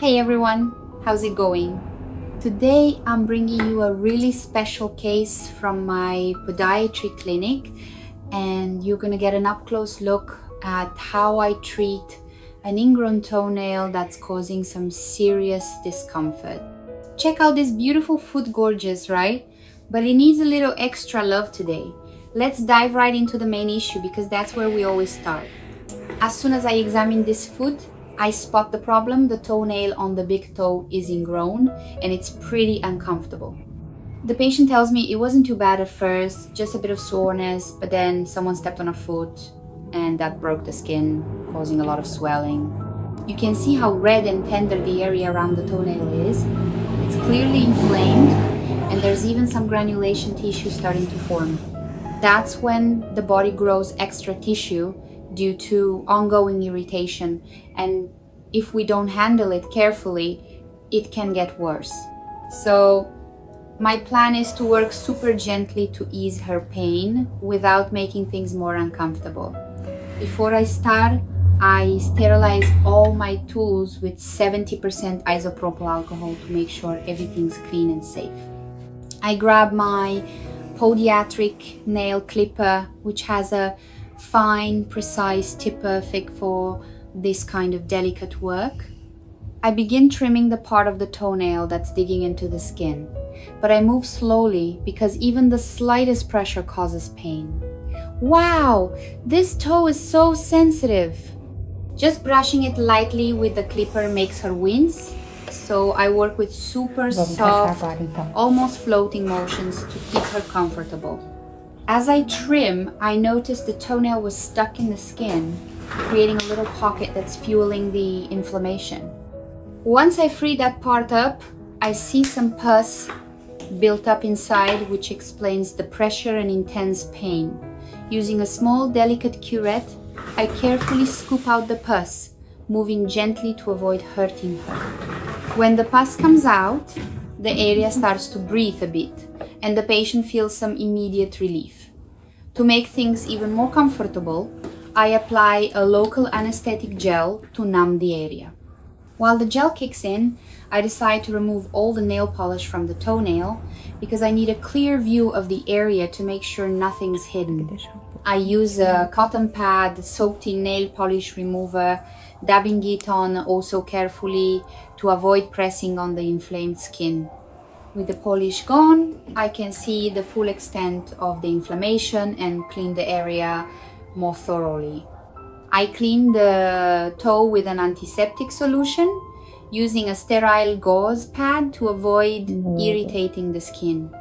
Hey everyone, how's it going? Today I'm bringing you a really special case from my podiatry clinic, and you're gonna get an up-close look at how I treat an ingrown toenail that's causing some serious discomfort. Check out this beautiful foot, gorgeous, right? But it needs a little extra love today. Let's dive right into the main issue because that's where we always start. As soon as I examine this foot, I spot the problem. The toenail on the big toe is ingrown and it's pretty uncomfortable. The patient tells me it wasn't too bad at first, just a bit of soreness, but then someone stepped on her foot and that broke the skin, causing a lot of swelling. You can see how red and tender the area around the toenail is. It's clearly inflamed and there's even some granulation tissue starting to form. That's when the body grows extra tissue due to ongoing irritation, and if we don't handle it carefully, it can get worse. So my plan is to work super gently to ease her pain without making things more uncomfortable. Before I start, I sterilize all my tools with 70% isopropyl alcohol to make sure everything's clean and safe. I grab my podiatric nail clipper, which has a fine, precise tip, perfect for this kind of delicate work. I begin trimming the part of the toenail that's digging into the skin, but I move slowly because even the slightest pressure causes pain. Wow, this toe is so sensitive. Just brushing it lightly with the clipper makes her wince, so I work with super soft, almost floating motions to keep her comfortable. As I trim, I noticed the toenail was stuck in the skin, creating a little pocket that's fueling the inflammation. Once I free that part up, I see some pus built up inside, which explains the pressure and intense pain. Using a small, delicate curette, I carefully scoop out the pus, moving gently to avoid hurting her. When the pus comes out, the area starts to breathe a bit, and the patient feels some immediate relief. To make things even more comfortable, I apply a local anesthetic gel to numb the area. While the gel kicks in, I decide to remove all the nail polish from the toenail because I need a clear view of the area to make sure nothing's hidden. I use a cotton pad soaked in nail polish remover, dabbing it on also carefully to avoid pressing on the inflamed skin. With the polish gone, I can see the full extent of the inflammation and clean the area more thoroughly. I clean the toe with an antiseptic solution, using a sterile gauze pad to avoid irritating the skin.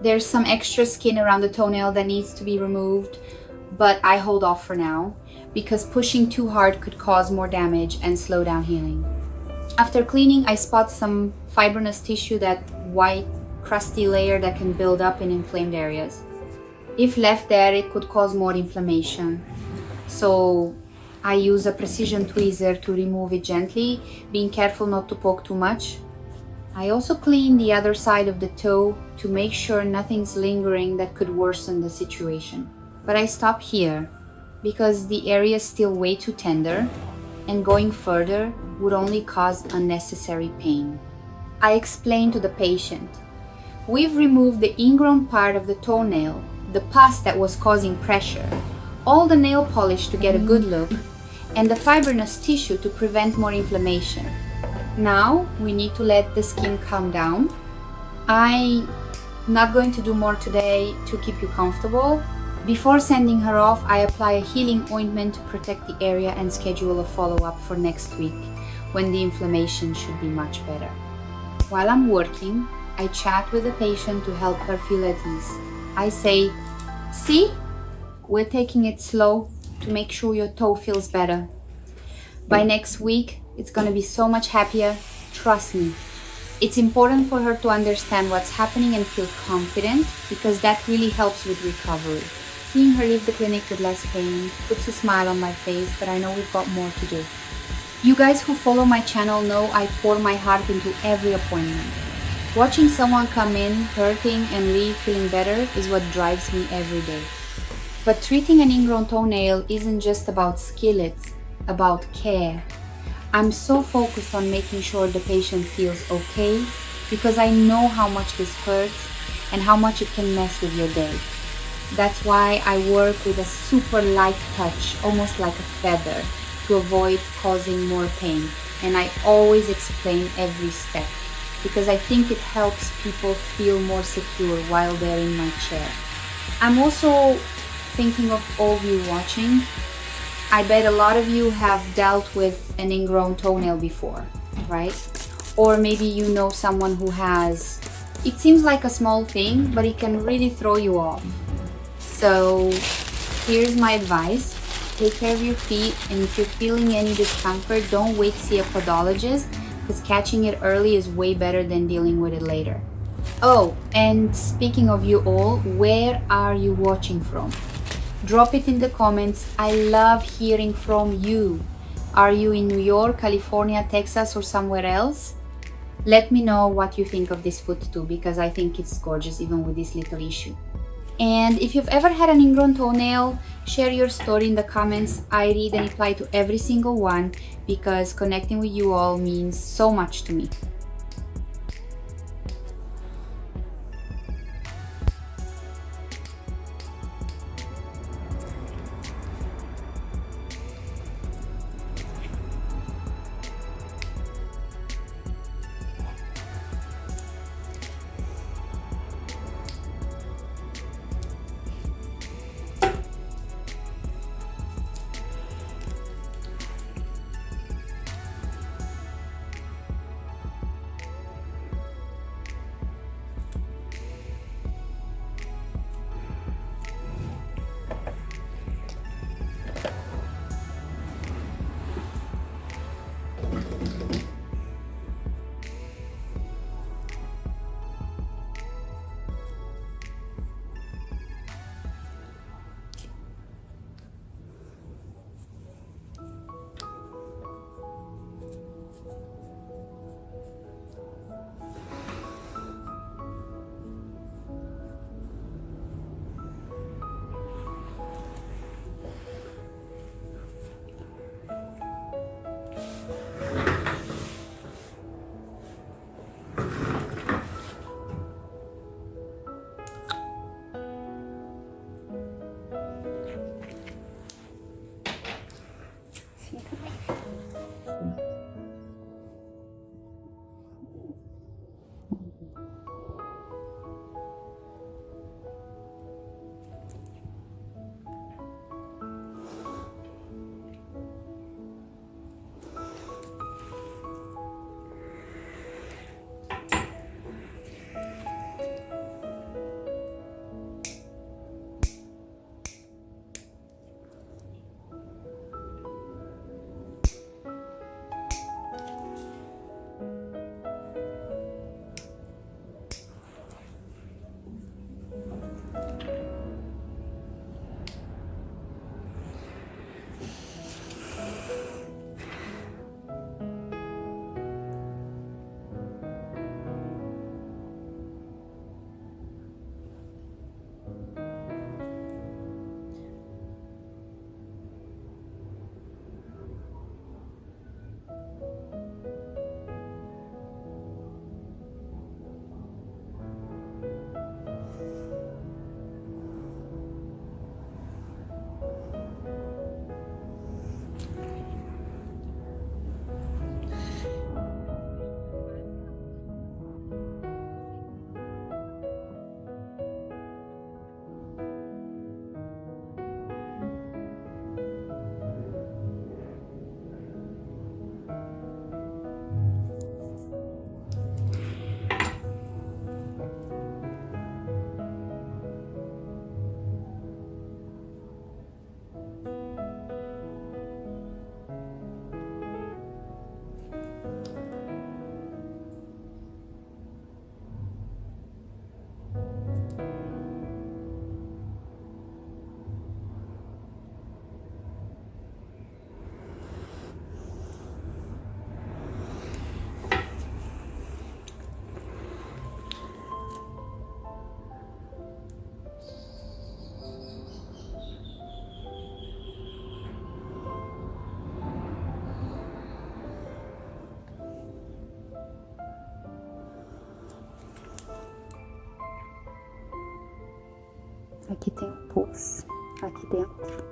There's some extra skin around the toenail that needs to be removed, but I hold off for now because pushing too hard could cause more damage and slow down healing. After cleaning, I spot some fibrinous tissue, that white crusty layer that can build up in inflamed areas. If left there, it could cause more inflammation. So I use a precision tweezer to remove it gently, being careful not to poke too much. I also clean the other side of the toe to make sure nothing's lingering that could worsen the situation. But I stop here because the area is still way too tender, and going further would only cause unnecessary pain. I explain to the patient, we've removed the ingrown part of the toenail, the pus that was causing pressure, all the nail polish to get a good look, and the fibrinous tissue to prevent more inflammation. Now we need to let the skin calm down. I'm not going to do more today to keep you comfortable. Before sending her off, I apply a healing ointment to protect the area and schedule a follow-up for next week, when the inflammation should be much better. While I'm working, I chat with the patient to help her feel at ease. I say, see, we're taking it slow to make sure your toe feels better. By next week, it's gonna be so much happier, trust me. It's important for her to understand what's happening and feel confident because that really helps with recovery. Seeing her leave the clinic with less pain puts a smile on my face, but I know we've got more to do. You guys who follow my channel know I pour my heart into every appointment. Watching someone come in, hurting, and leave feeling better is what drives me every day. But treating an ingrown toenail isn't just about skill, it's about care. I'm so focused on making sure the patient feels okay because I know how much this hurts and how much it can mess with your day. That's why I work with a super light touch, almost like a feather, to avoid causing more pain. And I always explain every step because I think it helps people feel more secure while they're in my chair. I'm also thinking of all of you watching. I bet a lot of you have dealt with an ingrown toenail before, right? Or maybe you know someone who has. It seems like a small thing, but it can really throw you off. So here's my advice. Take care of your feet, and if you're feeling any discomfort, don't wait to see a podologist because catching it early is way better than dealing with it later. Oh, and speaking of you all, where are you watching from? Drop it in the comments. I love hearing from you. Are you in New York, California, Texas, or somewhere else? Let me know what you think of this foot too, because I think it's gorgeous even with this little issue. And if you've ever had an ingrown toenail, share your story in the comments. I read and reply to every single one because connecting with you all means so much to me. Aqui tem o pulso, aqui dentro.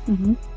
Mhm.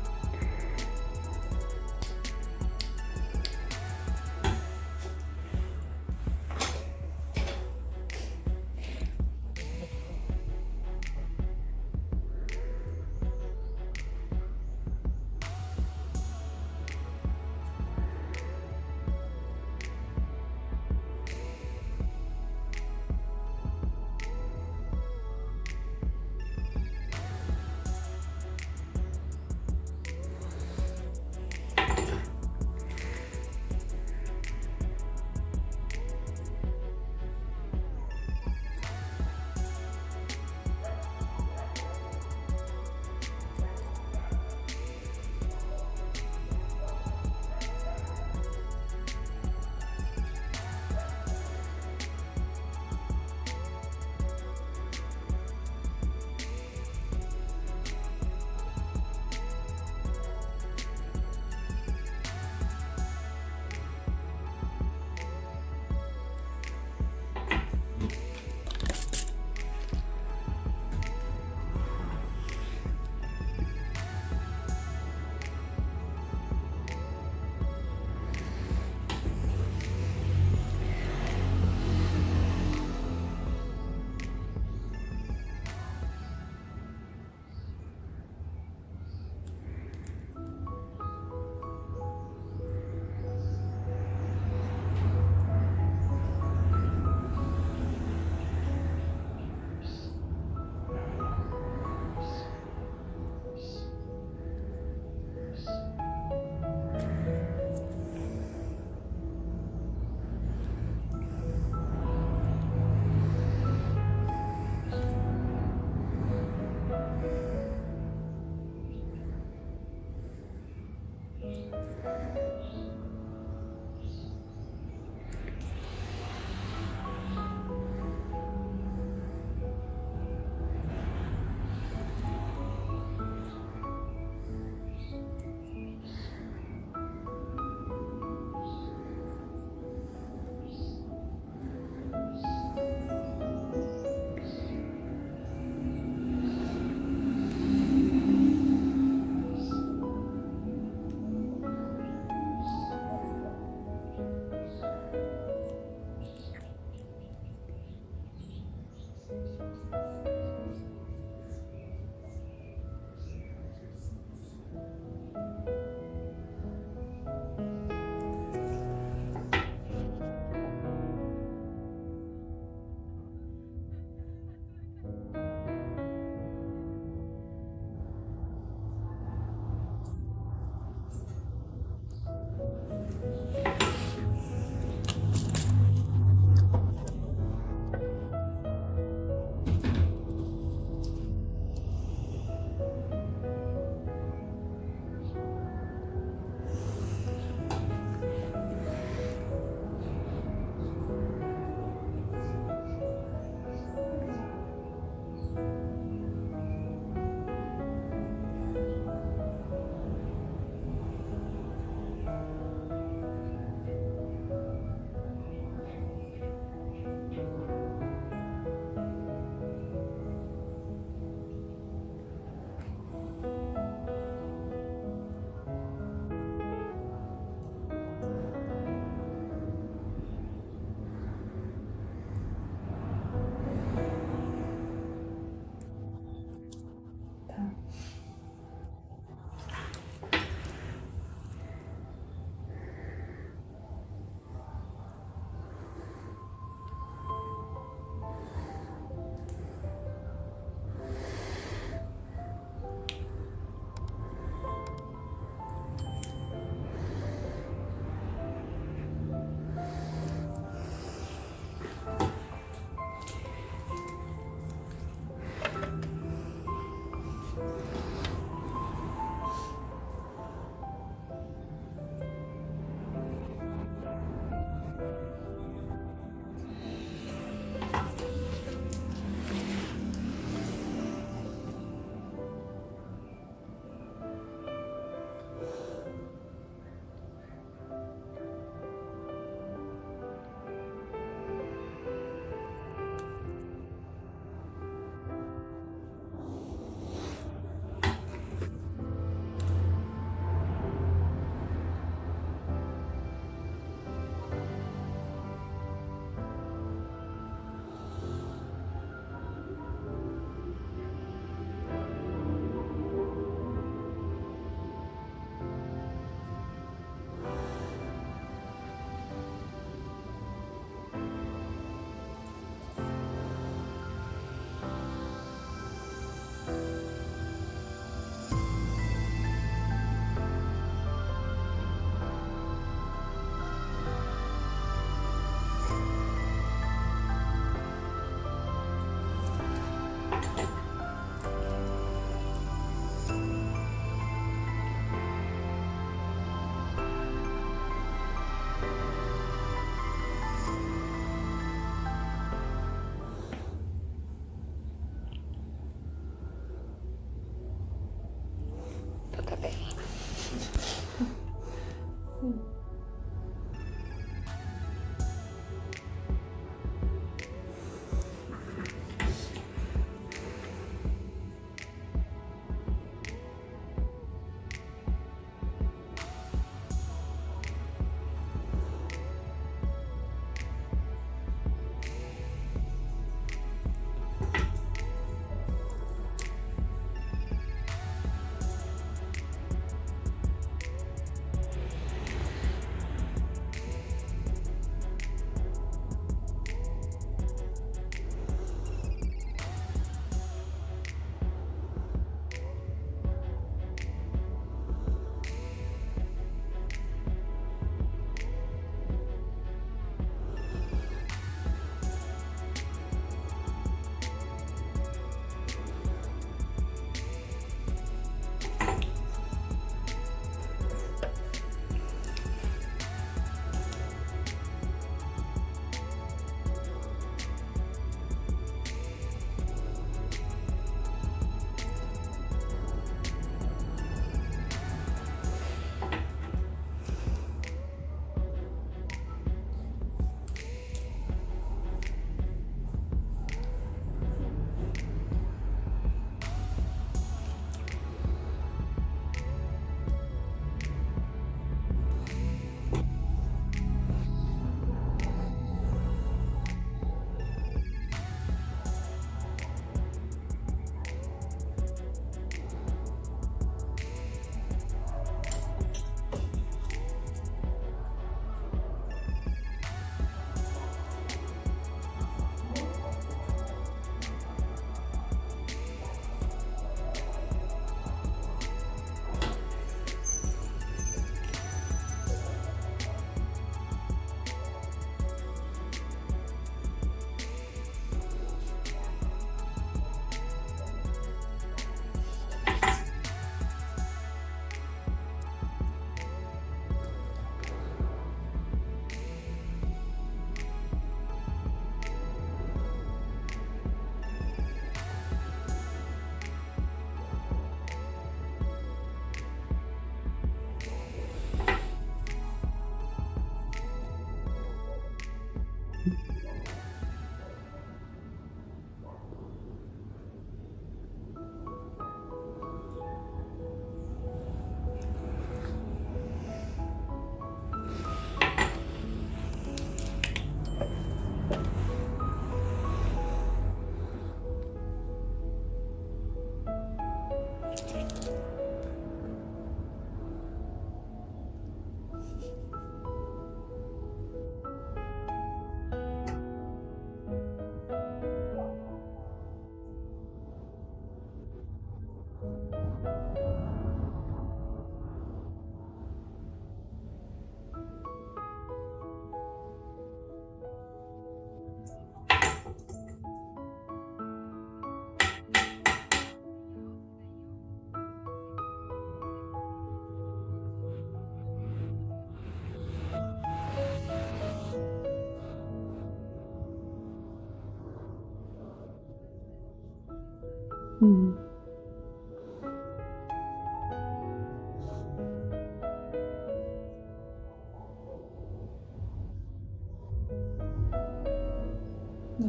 Mm.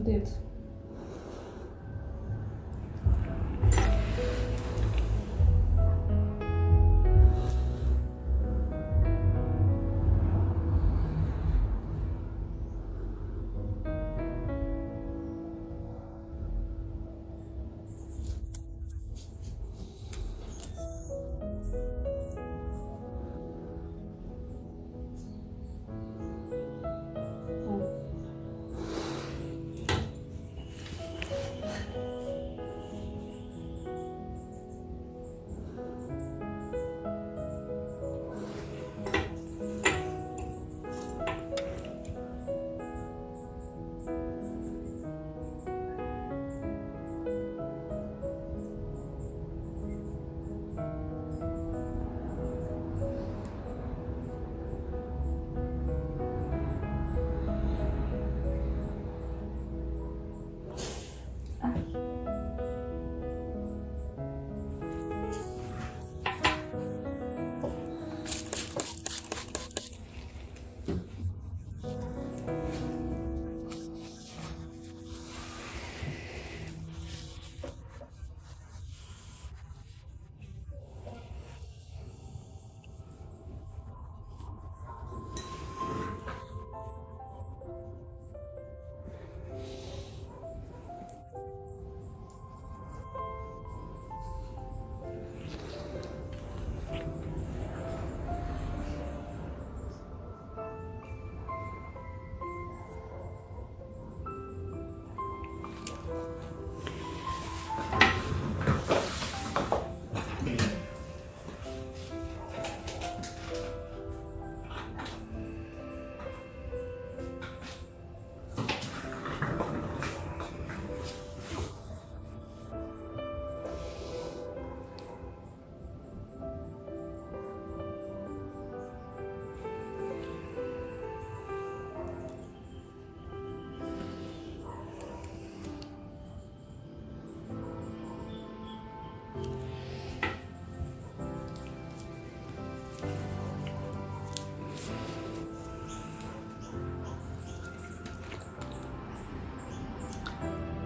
Dit.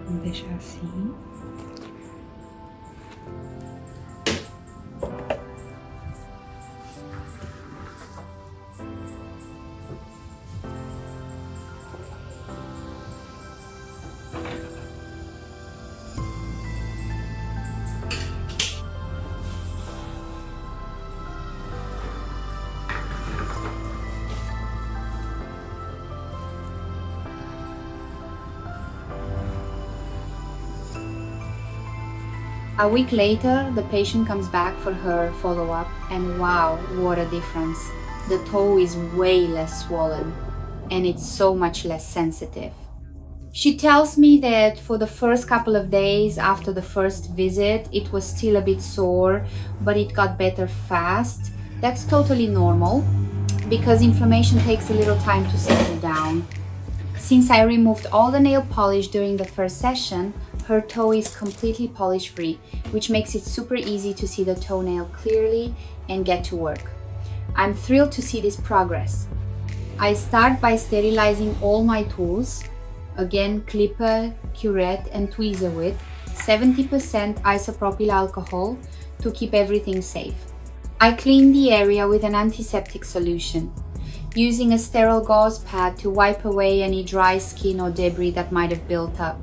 Vamos deixar assim. A week later, the patient comes back for her follow-up, and wow, what a difference. The toe is way less swollen, and it's so much less sensitive. She tells me that for the first couple of days after the first visit, it was still a bit sore, but it got better fast. That's totally normal, because inflammation takes a little time to settle down. Since I removed all the nail polish during the first session, her toe is completely polish free, which makes it super easy to see the toenail clearly and get to work. I'm thrilled to see this progress. I start by sterilizing all my tools, again clipper, curette and tweezer with 70% isopropyl alcohol to keep everything safe. I clean the area with an antiseptic solution, using a sterile gauze pad to wipe away any dry skin or debris that might have built up.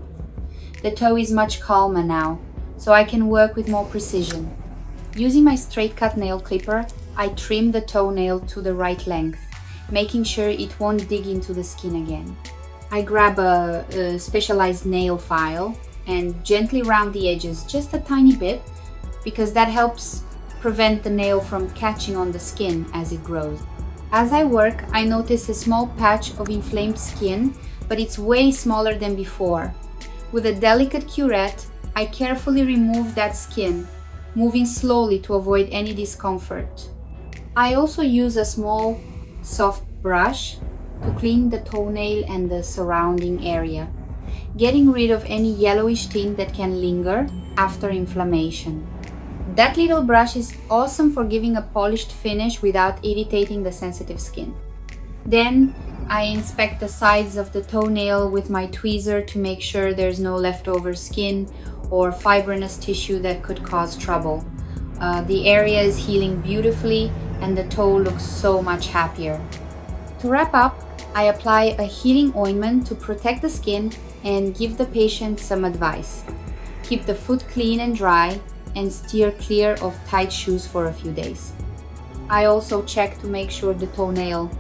The toe is much calmer now, so I can work with more precision. Using my straight cut nail clipper, I trim the toenail to the right length, making sure it won't dig into the skin again. I grab a specialized nail file and gently round the edges just a tiny bit, because that helps prevent the nail from catching on the skin as it grows. As I work, I notice a small patch of inflamed skin, but it's way smaller than before. With a delicate curette, I carefully remove that skin, moving slowly to avoid any discomfort. I also use a small, soft brush to clean the toenail and the surrounding area. getting rid of any yellowish tint that can linger after inflammation. That little brush is awesome for giving a polished finish without irritating the sensitive skin. Then I inspect the sides of the toenail with my tweezer to make sure there's no leftover skin or fibrinous tissue that could cause trouble. The area is healing beautifully and the toe looks so much happier. To wrap up, I apply a healing ointment to protect the skin and give the patient some advice. Keep the foot clean and dry and steer clear of tight shoes for a few days. I also check to make sure the toenail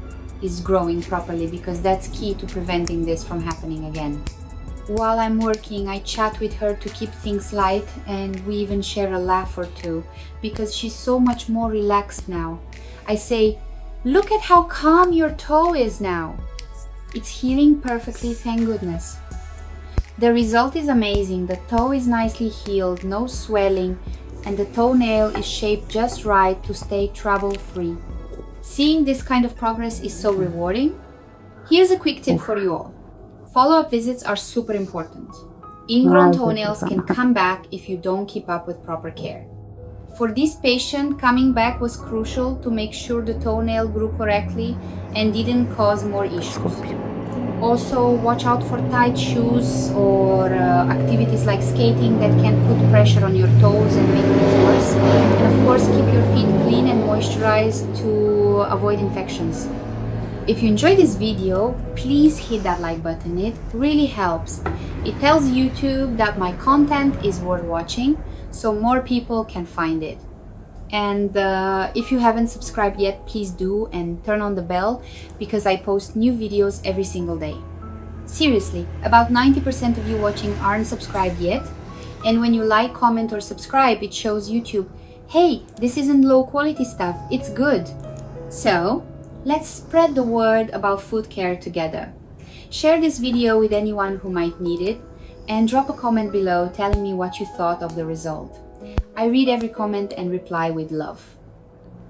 is growing properly because that's key to preventing this from happening again. While I'm working, I chat with her to keep things light and we even share a laugh or two because she's so much more relaxed now. I say, "Look at how calm your toe is now." It's healing perfectly, thank goodness. The result is amazing. The toe is nicely healed, no swelling, and the toenail is shaped just right to stay trouble-free. Seeing this kind of progress is so rewarding. Here's a quick tip for you all. Follow-up visits are super important. Ingrown toenails can come back if you don't keep up with proper care. For this patient, coming back was crucial to make sure the toenail grew correctly and didn't cause more issues. Also, watch out for tight shoes or activities like skating that can put pressure on your toes and make things worse. And of course, keep your feet clean and moisturized to avoid infections. If you enjoyed this video, please hit that like button. It really helps. It tells YouTube that my content is worth watching, so more people can find it. And if you haven't subscribed yet, please do and turn on the bell because I post new videos every single day. Seriously, about 90% of you watching aren't subscribed yet, and when you like, comment or subscribe, it shows YouTube, hey, this isn't low quality stuff, it's good. So let's spread the word about foot care together. Share this video with anyone who might need it and drop a comment below telling me what you thought of the result. I read every comment and reply with love.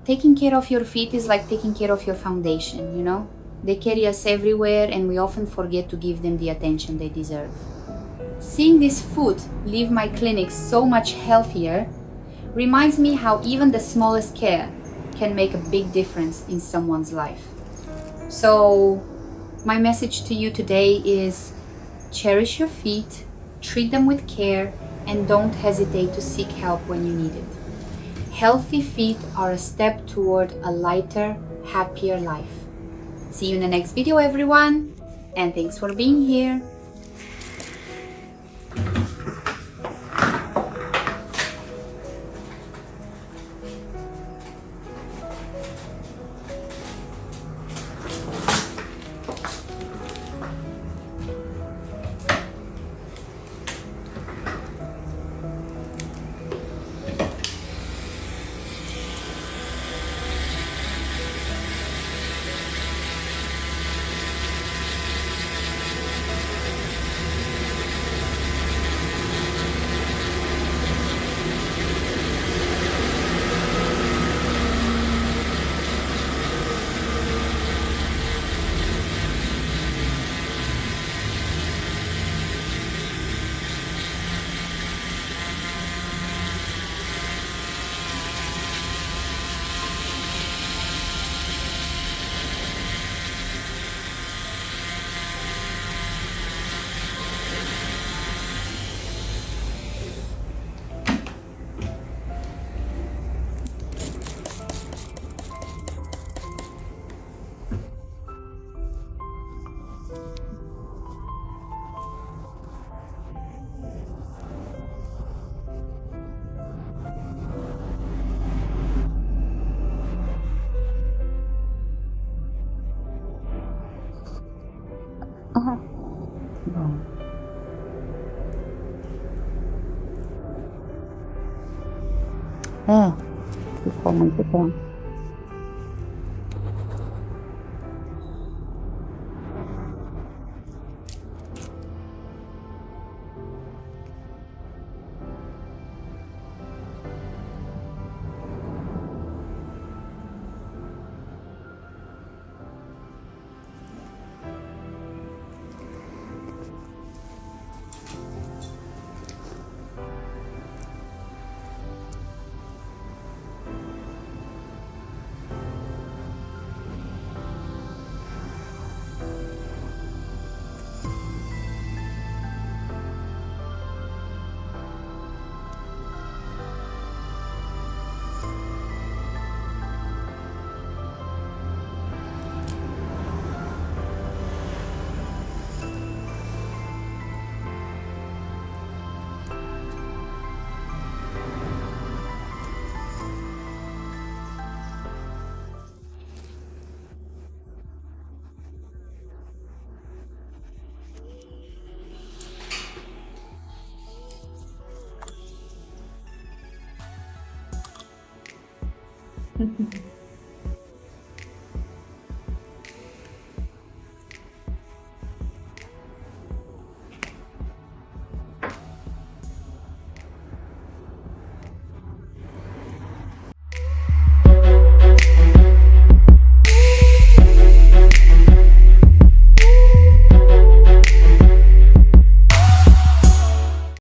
Taking care of your feet is like taking care of your foundation, you know? They carry us everywhere and we often forget to give them the attention they deserve. Seeing this foot leave my clinic so much healthier reminds me how even the smallest care can make a big difference in someone's life. So my message to you today is cherish your feet, treat them with care, and don't hesitate to seek help when you need it. Healthy feet are a step toward a lighter, happier life. See you in the next video, everyone, and thanks for being here. Ficou muito bom.